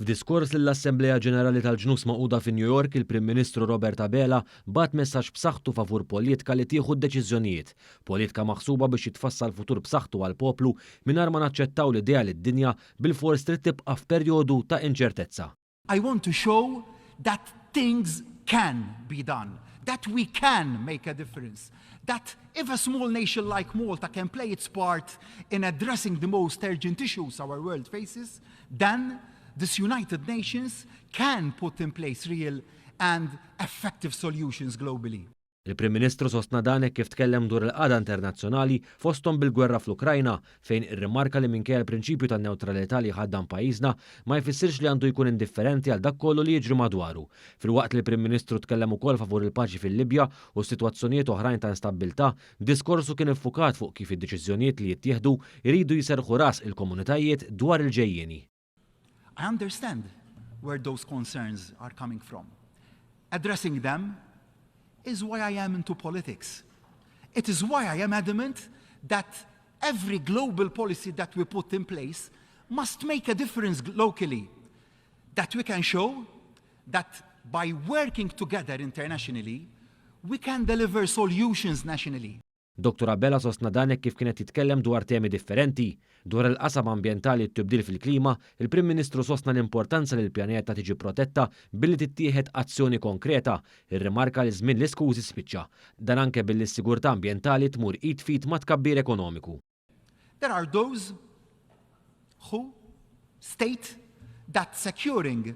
F'diskors lill-Assemblea Ġenerali tal-Ġnus Magħquda fi New York, il-Prim Ministru Robert Abela bagħat messaġġ b'saħħtu favur politika li tieħu d-deċiżjonijiet. Politika maħsuba biex jitfassal futur b'saħħtu għall-poplu mingħajr ma naċċettaw l-idea li d-dinja bil-fors trid tibqa' f'perjodu ta' inċertezza. I want to show that things can be done, that we can make a difference, that if a small nation like Malta can play its part in addressing the most urgent issues our world faces, then this United Nations can put in place real and effective solutions globally. Il-Prim Ministru sostna dan hekk kif tkellem dwar il-qagħda internazzjonali fosthom bil-gwerra fl-Ukrajna fejn irrimarka li minkejja l-prinċipju tan-newtralità li ħaddam pajjiżna ma jfissirx li għandu jkun indifferenti għal dak kollu li jiġri madwaru. Filwaqt li l-Prim Ministru tkellem ukoll favur il-paċi fil-Libja u sitwazzjonijiet oħrajn ta' instabilità, diskorsu kien iffukat fuq kif id-deċiżjonijiet li jittieħdu jridu jiserħu ras il-komunitajiet dwar il-ġejjieni. I understand where those concerns are coming from. Addressing them is why I am into politics. It is why I am adamant that every global policy that we put in place must make a difference locally, that we can show that by working together internationally, we can deliver solutions nationally. Dr. Abela sostna dan hekk kif kienet titkellem dwar temi differenti. Dwar il-qasam ambjentali t-tibdil fil-klima, il-Prim Ministru sostna l-importanza li l-pjaneta tiġi protetta billi tittieħed azzjoni konkreta, irrimarka li żmien l-iskużi spiċċa. Dan anke billi s-sigurtà ambjentali tmur id fit ma' tkabbir ekonomiku. There are those who state that securing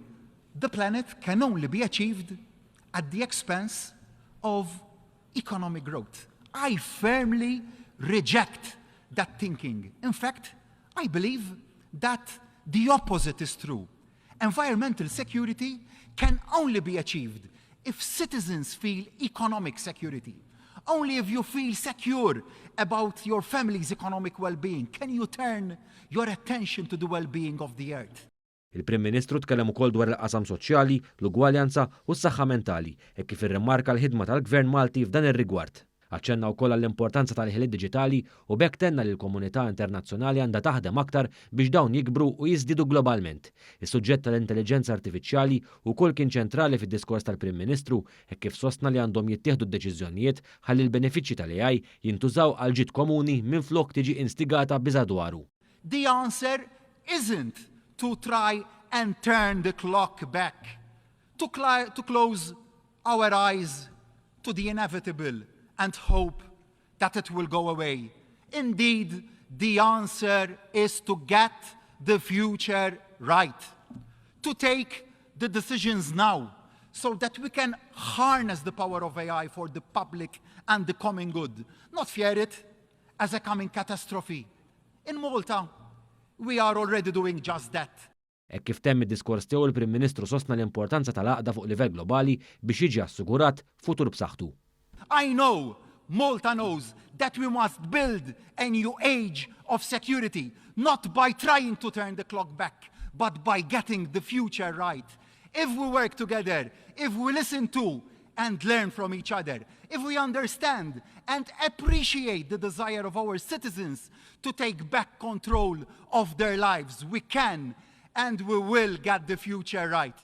the planet can only be achieved at the expense of economic growth. I firmly reject that thinking. In fact, I believe that the opposite is true. Environmental security can only be achieved if citizens feel economic security. Only if you feel secure about your family's economic well-being can you turn your attention to the well-being of the earth. Il-Prim Ministru tkellem ukoll dwar il-qasam soċjali, l-ugwaljanza u s-saħħa mentali, hekk kif irrimarka l-ħidma tal-Gvern Malti f'dan ir-rigward. Aċċenna wkoll għall-importanza tal-ħiliet diġitali u bekk tenna li l-komunità internazzjonali għandha taħdem aktar biex dawn jikbru u jiżdiedu globalment. Is-suġġett tal-intelligenza artifiċjali wkoll kien ċentrali fid-diskors tal-Prim Ministru hekk kif sostna li għandhom jittieħdu d-deċiżjonijiet ħalli l-benefiċċji tal-AI jintużaw għal ġid komuni minflok tiġi instigata biża dwaru. The answer isn't to try and turn the clock back, to close our eyes to the inevitable and hope that it will go away. Indeed, the answer is to get the future right, to take the decisions now so that we can harness the power of AI for the public and the common good, not fear it as a coming catastrophe. In Malta, we are already doing just that. Hekk kif temm id-diskors tiegħu il-Prim Ministru sostna l-importanza tal-għaqda fuq livell globali biex jiġi assigurat futur b'saħħtu. I know Malta knows that we must build a new age of security, not by trying to turn the clock back, but by getting the future right. If we work together, if we listen to and learn from each other, if we understand and appreciate the desire of our citizens to take back control of their lives, we can and we will get the future right.